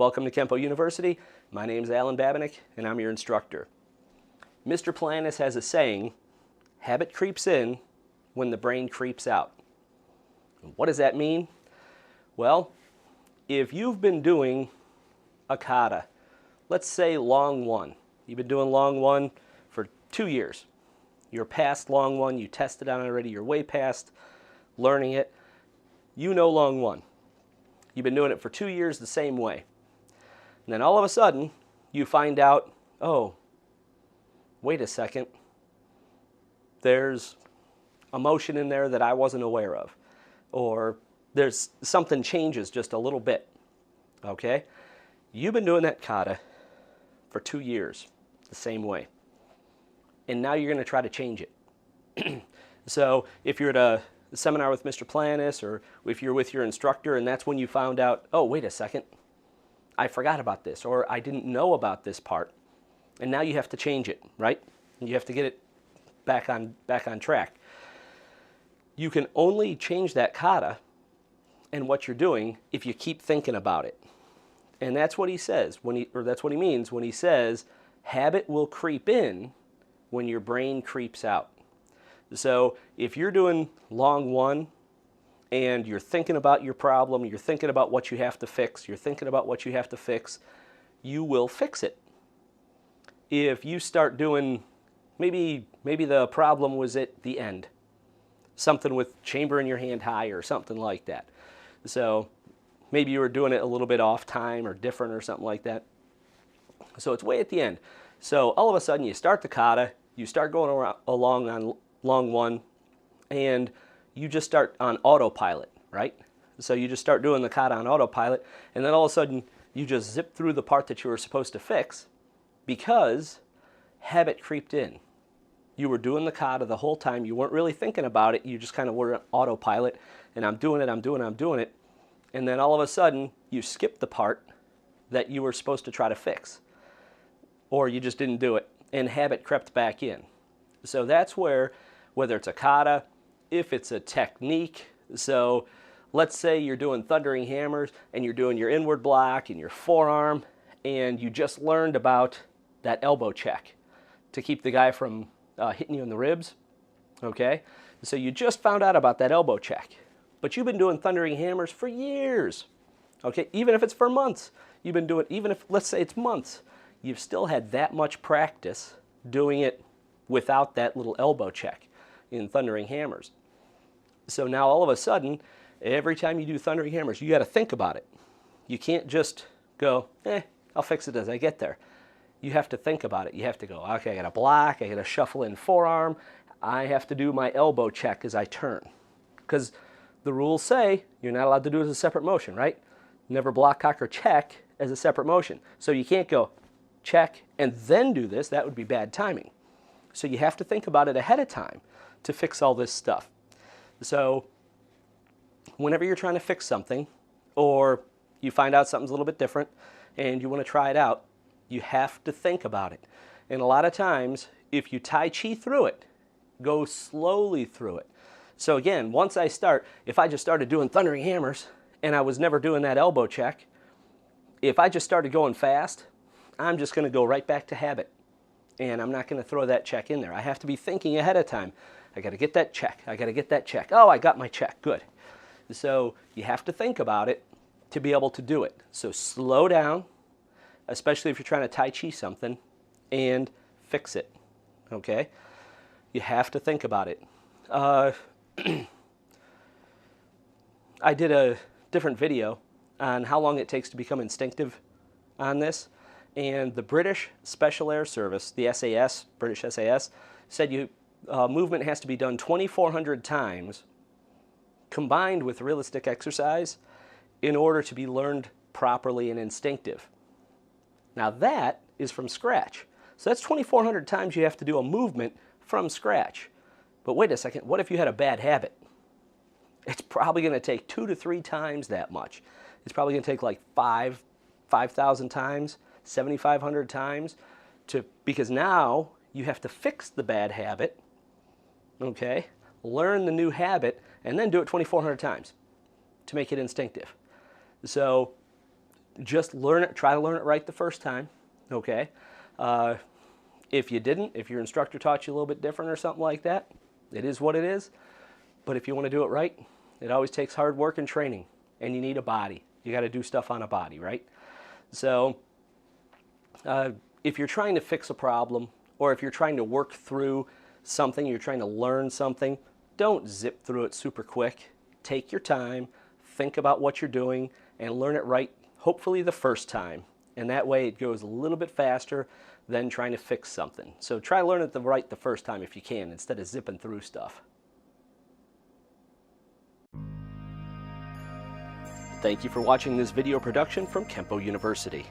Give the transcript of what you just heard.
Welcome to Kenpo University. My name is Alan Babinick, and I'm your instructor. Mr. Planis has a saying, habit creeps in when the brain creeps out. What does that mean? Well, if you've been doing a kata, let's say long one. You've been doing long one for 2 years. You're past long one, you tested on it already, you're way past learning it. You know long one. You've been doing it for 2 years the same way. And then all of a sudden, you find out, oh, wait a second, there's a motion in there that I wasn't aware of. Or there's something changes just a little bit. Okay? You've been doing that kata for 2 years the same way. And now you're going to try to change it. So if you're at a seminar with Mr. Planis, or if you're with your instructor and that's when you found out, oh, wait a second, I forgot about this, or I didn't know about this part, and now you have to change it, right? You have to get it back on track. You can only change that kata and what you're doing if you keep thinking about it. And that's what he says, that's what he means when he says, habit will creep in when your brain creeps out. So if you're doing long one and you're thinking about your problem, you're thinking about what you have to fix, you will fix it. If you start doing, maybe the problem was at the end, something with chamber in your hand high or something like that. So maybe you were doing it a little bit off time or different or something like that. So it's way at the end. So all of a sudden you start the kata, you start going along on long one, and you just start on autopilot, right? So you just start doing the kata on autopilot, and then all of a sudden you just zip through the part that you were supposed to fix because habit creeped in. You were doing the kata the whole time. You weren't really thinking about it. You just kind of were on autopilot, and I'm doing it. And then all of a sudden you skipped the part that you were supposed to try to fix, or you just didn't do it, and habit crept back in. So that's where, whether it's a kata, if it's a technique, so let's say you're doing thundering hammers and you're doing your inward block and your forearm, and you just learned about that elbow check to keep the guy from hitting you in the ribs, okay? So you just found out about that elbow check, but you've been doing thundering hammers for years, okay? Even if it's for months, you've been doing, even if, let's say it's months, you've still had that much practice doing it without that little elbow check in thundering hammers. So now all of a sudden, every time you do thundering hammers, you got to think about it. You can't just go, I'll fix it as I get there. You have to think about it. You have to go, okay, I got to block, I got to shuffle in forearm, I have to do my elbow check as I turn. Because the rules say you're not allowed to do it as a separate motion, right? Never block, cock, or check as a separate motion. So you can't go check and then do this. That would be bad timing. So you have to think about it ahead of time to fix all this stuff. So whenever you're trying to fix something, or you find out something's a little bit different and you want to try it out, you have to think about it. And a lot of times, if you Tai Chi through it, go slowly through it. So again, once I start, if I just started doing thundering hammers and I was never doing that elbow check, if I just started going fast, I'm just going to go right back to habit. And I'm not going to throw that check in there. I have to be thinking ahead of time. I got to get that check. I got to get that check. Oh, I got my check. Good. So you have to think about it to be able to do it. So slow down, especially if you're trying to Tai Chi something, and fix it. Okay? You have to think about it. I did a different video on how long it takes to become instinctive on this. And the British Special Air Service, the SAS, British SAS, said movement has to be done 2,400 times combined with realistic exercise in order to be learned properly and instinctive. Now that is from scratch. So that's 2,400 times you have to do a movement from scratch. But wait a second, what if you had a bad habit? It's probably going to take 2 to 3 times that much. It's probably going to take like 5,000 times. 7,500 times because now you have to fix the bad habit, okay, learn the new habit, and then do it 2,400 times to make it instinctive. So just learn it, try to learn it right the first time, okay? If you didn't, if your instructor taught you a little bit different or something like that, it is what it is. But if you want to do it right, it always takes hard work and training, and you need a body. You got to do stuff on a body, right? So if you're trying to fix a problem, or if you're trying to work through something, you're trying to learn something, don't zip through it super quick. Take your time, think about what you're doing, and learn it right, hopefully the first time. And that way it goes a little bit faster than trying to fix something. So try to learn it right the first time if you can, instead of zipping through stuff. Thank you for watching this video production from Kenpo University.